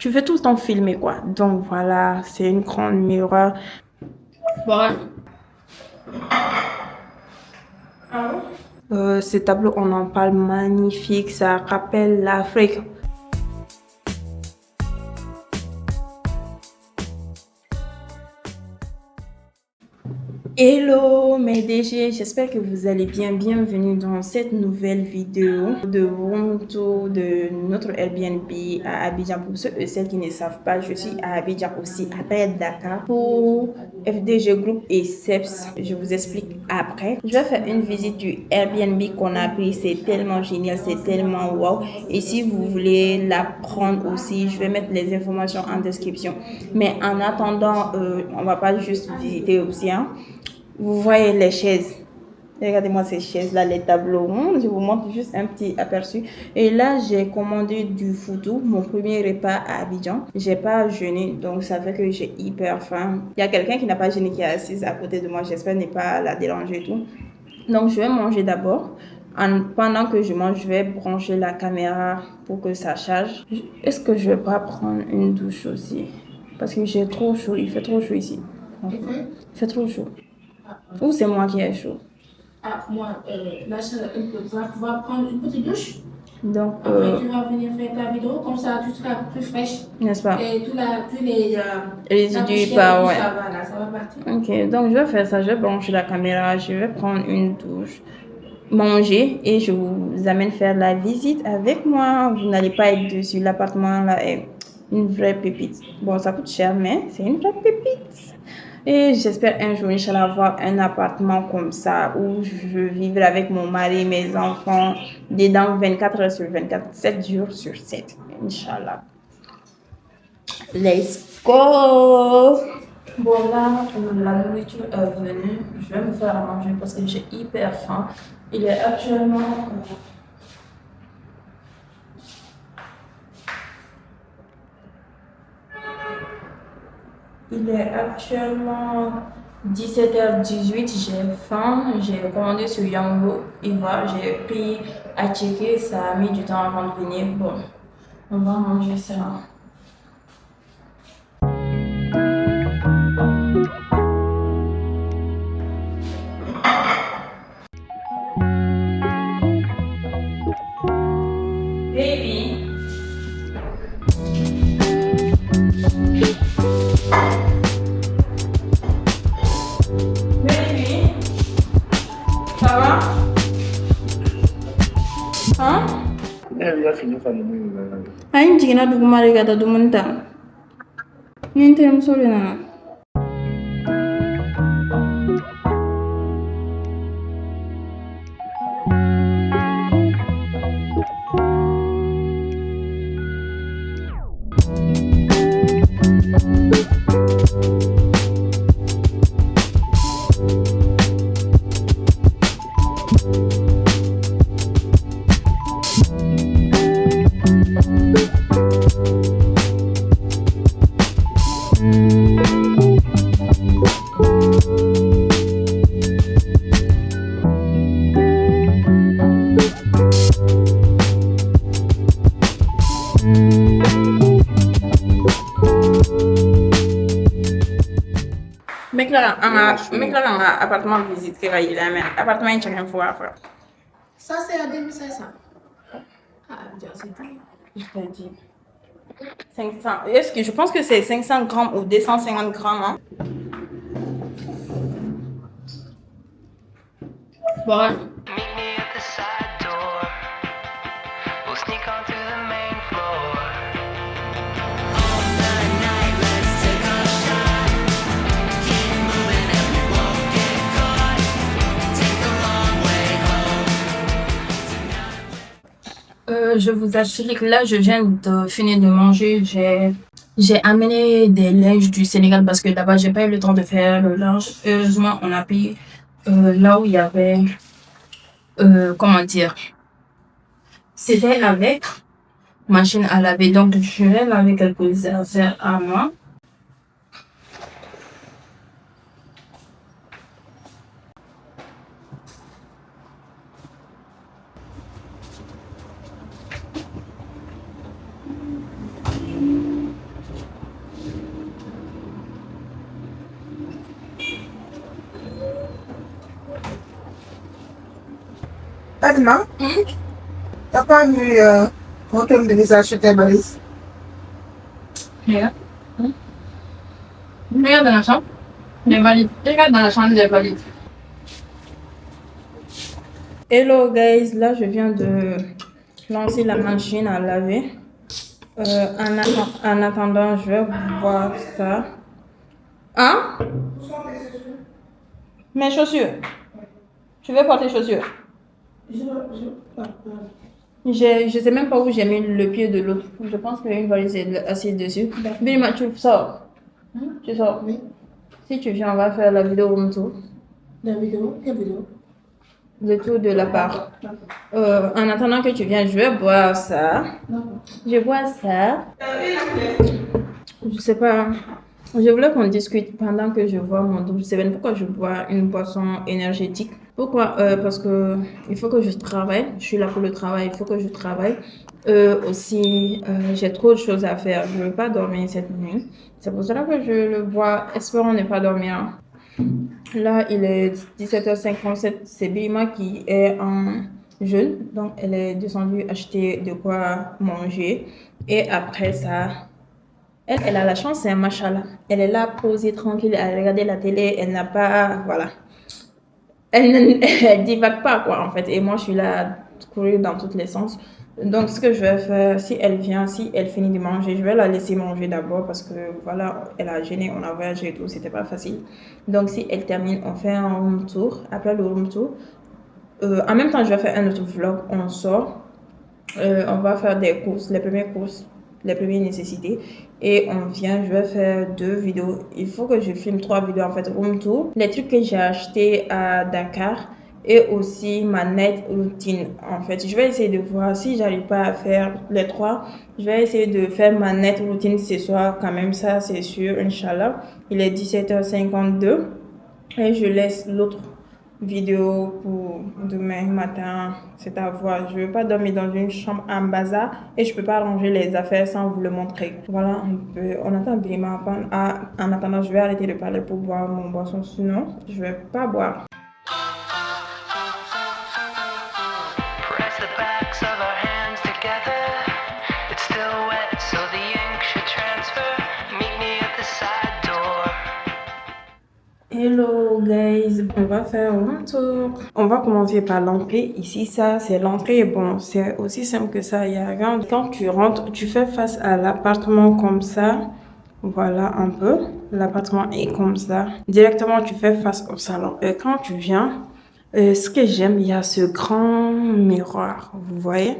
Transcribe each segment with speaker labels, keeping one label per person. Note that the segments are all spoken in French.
Speaker 1: Tu veux tout le temps filmer, quoi. Donc voilà, c'est une grande mirror. Bon. Ces tableaux, on en parle magnifique, ça rappelle l'Afrique. Hello mes DG, j'espère que vous allez bien. Bienvenue dans cette nouvelle vidéo de room tour de notre Airbnb à Abidjan. Pour ceux et celles qui ne savent pas, je suis à Abidjan aussi, après Dakar, pour FDG Group et CEPS. Je vous explique après. Je vais faire une visite du Airbnb qu'on a pris. C'est tellement génial, c'est tellement wow. Et si vous voulez la prendre aussi, je vais mettre les informations en description. Mais en attendant, on va pas juste visiter aussi, hein. Vous voyez les chaises. Regardez-moi ces chaises-là, les tableaux. Je vous montre juste un petit aperçu. Et là, j'ai commandé du foudou, mon premier repas à Abidjan. J'ai pas jeûné, donc ça fait que j'ai hyper faim. Il y a quelqu'un qui n'a pas jeûné qui est assise à côté de moi. J'espère ne pas la déranger et tout. Donc, je vais manger d'abord. Pendant que je mange, je vais brancher la caméra pour que ça charge. Est-ce que je vais pas prendre une douche aussi? Parce que j'ai trop chaud. Il fait trop chaud ici. Il fait trop chaud. Ou c'est moi qui ai chaud?
Speaker 2: Ah, moi, là, tu vas pouvoir prendre une petite douche.
Speaker 1: Donc,
Speaker 2: après, tu vas venir faire ta vidéo, comme ça, tu seras plus fraîche.
Speaker 1: n'est-ce pas?
Speaker 2: Et tous les
Speaker 1: résidus par, ouais.
Speaker 2: ça va, là, ça va partir.
Speaker 1: Ok, donc je vais faire ça. Je vais brancher la caméra, je vais prendre une douche, manger et je vous amène faire la visite avec moi. Vous n'allez pas être dessus. L'appartement là est une vraie pépite. Bon, ça coûte cher, mais c'est une vraie pépite. Et j'espère un jour, Inch'Allah, avoir un appartement comme ça où je vivrai avec mon mari, mes enfants, dedans 24 heures sur 24, 7 jours sur 7. Inch'Allah. Let's go! Bon, là, la nourriture est venue. Je vais me faire à manger parce que j'ai hyper faim. Il est actuellement. Il est actuellement 17h18. J'ai faim. J'ai commandé sur Yango. Ivoire. J'ai pris à checker. Ça a mis du temps avant de venir. Bon, on va manger ça. Baby. Baby. Ça va? Hein? Ayin jiginna duguma de ka taa dumuni ta. Ni n terimuso de nana. Mec là, on a appartement visite qui va y aller, mais appartement il chacun fois faire.
Speaker 2: Ça, c'est à 2500. Ah, c'est tout.
Speaker 1: Je te dis. 500. Est-ce que je pense que c'est 500 grammes ou 250 grammes, hein? Bon. Je vous assure que là, je viens de finir de manger. J'ai amené des linges du Sénégal parce que là-bas, j'ai pas eu le temps de faire le linge. Heureusement, on a pris là où il y avait, comment dire, c'était avec machine à laver. Donc, je vais laver quelques affaires à moi.
Speaker 3: Fatima, t'as pas vu mon thème de visage sur tes valises?
Speaker 2: Regarde. Regarde dans la chambre. Les valides. Regarde dans la chambre des valides.
Speaker 1: Hello guys, là je viens de lancer la machine à laver. En attendant, je vais voir ça. Hein? Mes chaussures. Tu veux porter chaussures? Je sais même pas où j'ai mis le pied de l'autre. Je pense qu'une valise est assise dessus. Bilma, tu sors. Tu sors.
Speaker 2: Oui.
Speaker 1: Si tu viens, on va faire la vidéo room tour.
Speaker 2: La vidéo? Quelle vidéo?
Speaker 1: Le tour de l'appart. En attendant que tu viennes, je vais boire ça. Je bois ça. Je sais pas. Je voulais qu'on discute pendant que je vois mon double 7. Pourquoi je bois une boisson énergétique? Pourquoi? Parce que il faut que je travaille. Je suis là pour le travail. Il faut que je travaille. Aussi, j'ai trop de choses à faire. Je ne veux pas dormir cette nuit. C'est pour cela que je le bois. Espérons ne pas dormir. Là, il est 17h57. C'est Bima qui est en jeûne. Donc, elle est descendue acheter de quoi manger. Et après ça, elle a la chance, c'est un machallah. Elle est là, posée, tranquille, à regarder la télé. Elle n'a pas, voilà. Elle divague pas, quoi, en fait. Et moi, je suis là, à courir dans tous les sens. Donc, ce que je vais faire, si elle vient, si elle finit de manger, je vais la laisser manger d'abord parce que, voilà, elle a gêné, on a voyagé et tout, c'était pas facile. Donc, si elle termine, on fait un room tour. Après le room tour, en même temps, je vais faire un autre vlog. On sort, on va faire des courses, les premières courses, les premières nécessités. Et on vient, je vais faire 2 vidéos. Il faut que je filme 3 vidéos en fait, room tour. Les trucs que j'ai achetés à Dakar et aussi ma net routine. En fait, je vais essayer de voir si j'arrive pas à faire les 3. Je vais essayer de faire ma net routine ce soir quand même, ça c'est sûr, Inch'Allah. Il est 17h52 et je laisse l'autre vidéo pour demain matin. C'est à voir. Je ne veux pas dormir dans une chambre en bazar et je peux pas ranger les affaires sans vous le montrer. Voilà un peu. On attend Bima. En attendant, je vais arrêter de parler pour boire mon boisson. Sinon, je vais pas boire.
Speaker 4: Press the backs of our hands together. It's still wet, so the ink should transfer. Meet me at the side door.
Speaker 1: Hello guys, on va faire un tour. On va commencer par l'entrée. Ici, ça, c'est l'entrée. Bon, c'est aussi simple que ça. Il y a rien. Quand tu rentres, tu fais face à l'appartement comme ça. Voilà un peu. L'appartement est comme ça. Directement, tu fais face au salon. Et quand tu viens, ce que j'aime, il y a ce grand miroir. Vous voyez?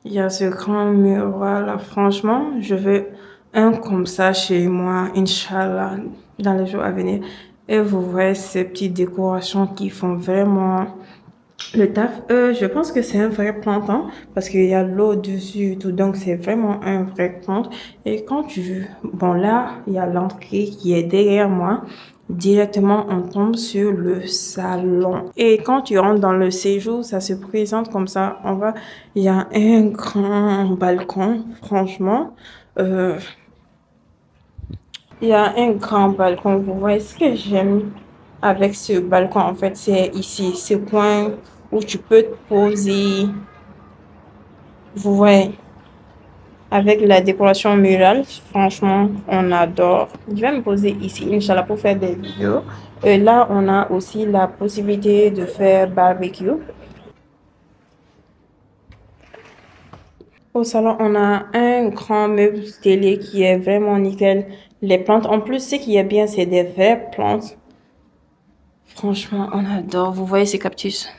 Speaker 1: Il y a ce grand miroir là. Franchement, je veux un comme ça chez moi, Inch'Allah, dans les jours à venir. Et vous voyez ces petites décorations qui font vraiment le taf. Je pense que c'est un vrai plantain parce qu'il y a l'eau dessus et tout. Donc, c'est vraiment un vrai plante. Et quand tu... Bon, là, il y a l'entrée qui est derrière moi. Directement, on tombe sur le salon. Et quand tu rentres dans le séjour, ça se présente comme ça. Il y a un grand balcon, franchement. Il y a un grand balcon. Vous voyez ce que j'aime avec ce balcon, en fait, c'est ici, ce coin où tu peux te poser. Vous voyez, avec la décoration murale, franchement, on adore. Je vais me poser ici, Inch'Allah, pour faire des vidéos. Là, on a aussi la possibilité de faire barbecue. Au salon, on a un grand meuble télé qui est vraiment nickel. Les plantes, en plus, ce qui est bien, c'est des vraies plantes. Franchement, on adore. Vous voyez ces cactus?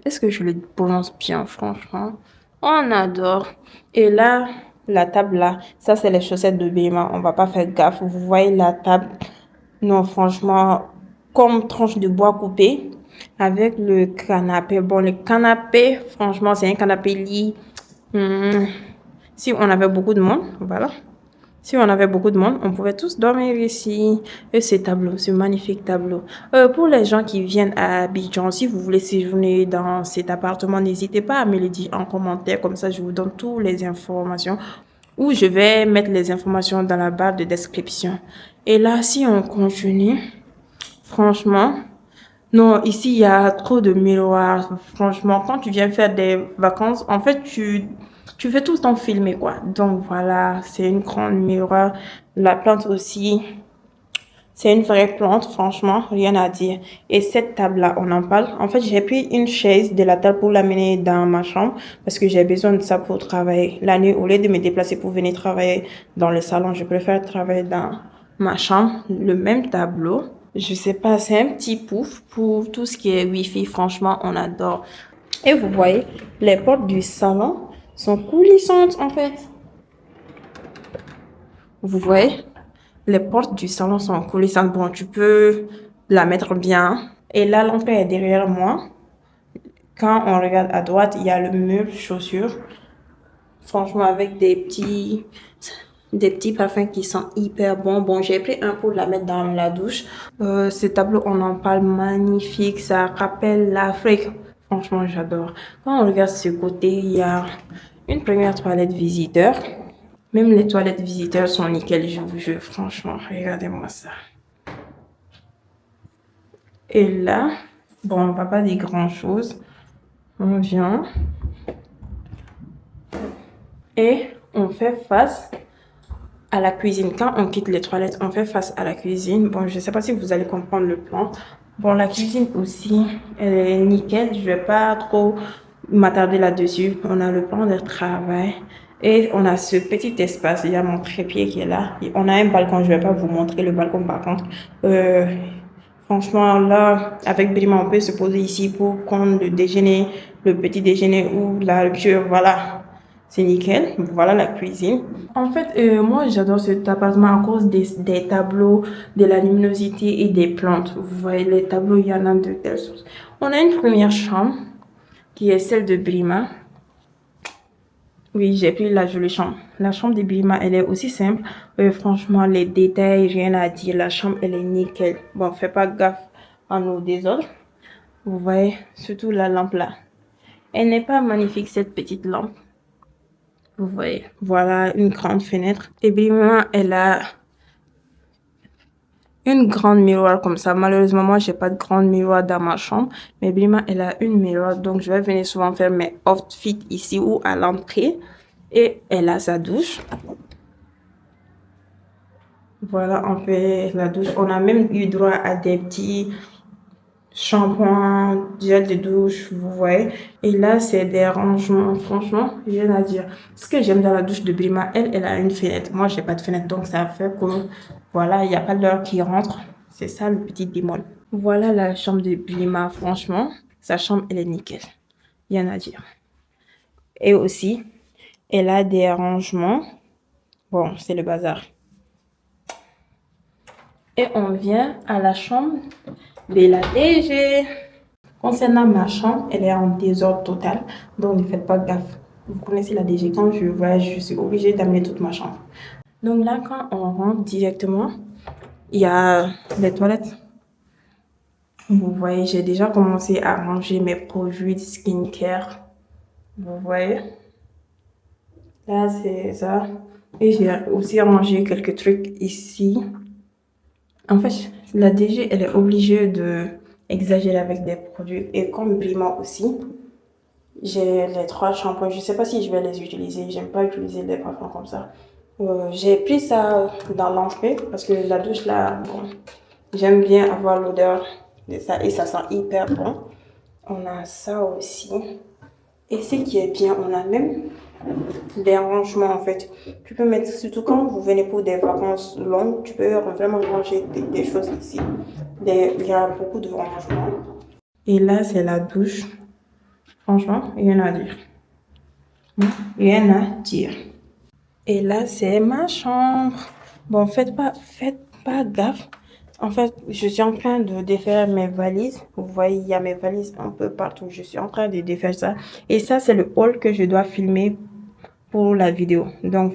Speaker 1: Est-ce que je le prononce bien, franchement? On adore. Et là, la table là, ça c'est les chaussettes de Bima. On va pas faire gaffe. Vous voyez la table? Non, franchement, comme tranche de bois coupé avec le canapé. Bon, le canapé, franchement, c'est un canapé lit. Si on avait beaucoup de monde, voilà. Si on avait beaucoup de monde, on pouvait tous dormir ici. Et ces tableaux, ce magnifique tableau. Pour les gens qui viennent à Abidjan, si vous voulez séjourner dans cet appartement, n'hésitez pas à me le dire en commentaire. Comme ça, je vous donne toutes les informations. Ou je vais mettre les informations dans la barre de description. Et là, si on continue, franchement, Non, ici, il y a trop de miroirs. Franchement, quand tu viens faire des vacances, en fait, tu fais tout le temps filmer, quoi. Donc, voilà, c'est une grande miroir. La plante aussi, c'est une vraie plante, franchement, rien à dire. Et cette table-là, on en parle. En fait, j'ai pris une chaise de la table pour l'amener dans ma chambre parce que j'ai besoin de ça pour travailler la nuit. Au lieu de me déplacer pour venir travailler dans le salon, je préfère travailler dans ma chambre. Le même tableau. Je sais pas, c'est un petit pouf pour tout ce qui est Wi-Fi. Franchement, on adore. Et vous voyez, les portes du salon sont coulissantes, en fait. Vous voyez? Les portes du salon sont coulissantes. Bon, tu peux la mettre bien. Et la lampe est derrière moi. Quand on regarde à droite, il y a le mur chaussures. Franchement, avec des petits parfums qui sont hyper bons. Bon, j'ai pris un pour la mettre dans la douche. Ce tableau, on en parle magnifique. Ça rappelle l'Afrique. Franchement, j'adore. Quand on regarde ce côté, il y a une première toilette visiteur. Même les toilettes visiteurs sont nickel, je vous jure. Franchement, regardez-moi ça. Et là, bon, on va pas dire grand-chose. On vient et on fait face à la cuisine. Quand on quitte les toilettes, on fait face à la cuisine. Bon, je sais pas si vous allez comprendre le plan. Bon, la cuisine aussi, elle est nickel. Je vais pas trop m'attarder là-dessus. On a le plan de travail. Et on a ce petit espace. Il y a mon trépied qui est là. Et on a un balcon. Je vais pas vous montrer le balcon par contre. Franchement, là, avec Brima, on peut se poser ici pour prendre le déjeuner, le petit déjeuner ou la rupture. Voilà, c'est nickel. Voilà la cuisine. En fait, moi, j'adore cet appartement à cause des tableaux, de la luminosité et des plantes. Vous voyez, les tableaux, il y en a de telles sortes. On a une première chambre qui est celle de Brima. Oui, j'ai pris la jolie chambre. La chambre de Brima, elle est aussi simple. Franchement, les détails, rien à dire. La chambre, elle est nickel. Bon, fais pas gaffe à nos désordres. Vous voyez, surtout la lampe là. Elle n'est pas magnifique, cette petite lampe. Vous voyez, voilà une grande fenêtre. Et Brima, elle a une grande miroir comme ça. Malheureusement, moi, j'ai pas de grande miroir dans ma chambre. Mais Brima, elle a une miroir. Donc, je vais venir souvent faire mes outfits ici ou à l'entrée. Et elle a sa douche. Voilà, on fait la douche. On a même eu droit à des petits shampoings, gel de douche, vous voyez. Et là, c'est des rangements. Franchement, rien à dire. Ce que j'aime dans la douche de Brima, elle a une fenêtre. Moi, j'ai pas de fenêtre, donc ça fait que, voilà, il n'y a pas l'heure qui rentre. C'est ça le petit bémol. Voilà la chambre de Brima, franchement. Sa chambre, elle est nickel. Rien à dire. Et aussi, elle a des rangements. Bon, c'est le bazar. Et on vient à la chambre de la DG. Concernant ma chambre, elle est en désordre total. Donc, ne faites pas gaffe. Vous connaissez la DG. Quand je voyage, je suis obligée d'amener toute ma chambre. Donc là, quand on rentre directement, il y a les toilettes. Vous voyez, j'ai déjà commencé à ranger mes produits de skincare. Vous voyez. Là, c'est ça. Et j'ai aussi rangé quelques trucs ici. En fait, la DG, elle est obligée de exagérer avec des produits. Et comme Brima aussi, j'ai les 3 shampoings. Je sais pas si je vais les utiliser. J'aime pas utiliser des parfums comme ça. J'ai pris ça dans l'entrée parce que la douche là, bon, j'aime bien avoir l'odeur de ça et ça sent hyper bon. On a ça aussi. Et ce qui est bien, on a même des rangements en fait. Tu peux mettre, surtout quand vous venez pour des vacances longues, tu peux vraiment ranger des choses ici. Il y a beaucoup de rangements. Et là, c'est la douche. Franchement, rien à dire. Rien à dire. Et là, c'est ma chambre. Bon, faites pas gaffe. En fait, je suis en train de défaire mes valises. Vous voyez, il y a mes valises un peu partout. Je suis en train de défaire ça. Et ça, c'est le haul que je dois filmer pour la vidéo. Donc,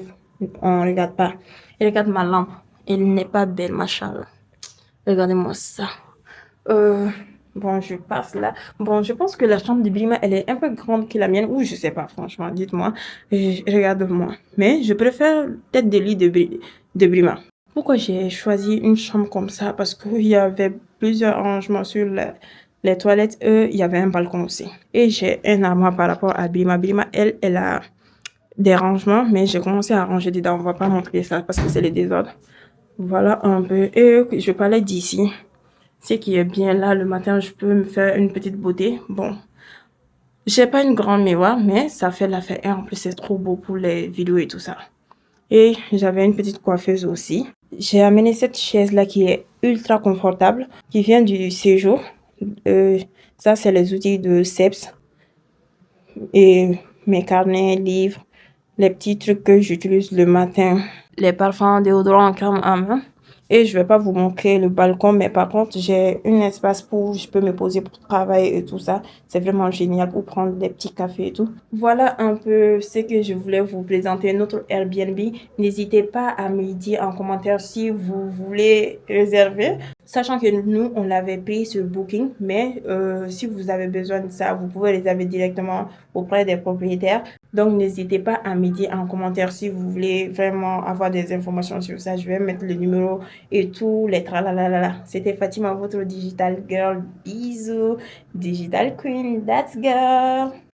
Speaker 1: on regarde pas. Et regarde ma lampe. Elle n'est pas belle, machallah. Regardez-moi ça. Bon, je passe là. Bon, je pense que la chambre de Brima, elle est un peu grande que la mienne. Ou je sais pas, franchement, dites-moi. Regarde-moi. Mais je préfère tête de lit de Brima. Pourquoi j'ai choisi une chambre comme ça? Parce qu'il y avait plusieurs rangements sur les toilettes. Il y avait un balcon aussi. Et j'ai un armoire par rapport à Bilima. Bilima, elle a des rangements, mais j'ai commencé à ranger dedans. On va pas montrer ça parce que c'est le désordre. Voilà un peu. Et je parlais d'ici. Ce qui est bien là, le matin, je peux me faire une petite beauté. Bon, j'ai pas une grande mémoire, mais ça fait l'affaire. Et en plus, c'est trop beau pour les vidéos et tout ça. Et j'avais une petite coiffeuse aussi. J'ai amené cette chaise-là qui est ultra confortable, qui vient du séjour. Ça, c'est les outils de CEPS et mes carnets, livres, les petits trucs que j'utilise le matin, les parfums, déodorants, crème à main. Et je vais pas vous montrer le balcon, mais par contre, j'ai un espace pour je peux me poser pour travailler et tout ça. C'est vraiment génial pour prendre des petits cafés et tout. Voilà un peu ce que je voulais vous présenter, notre Airbnb. N'hésitez pas à me dire en commentaire si vous voulez réserver. Sachant que nous, on l'avait payé sur Booking, mais si vous avez besoin de ça, vous pouvez réserver directement auprès des propriétaires. Donc, n'hésitez pas à me dire en commentaire si vous voulez vraiment avoir des informations sur ça. Je vais mettre le numéro et tout, les tralalala. C'était Fatima, votre Digital Girl. Bisous. Digital Queen, that's girl.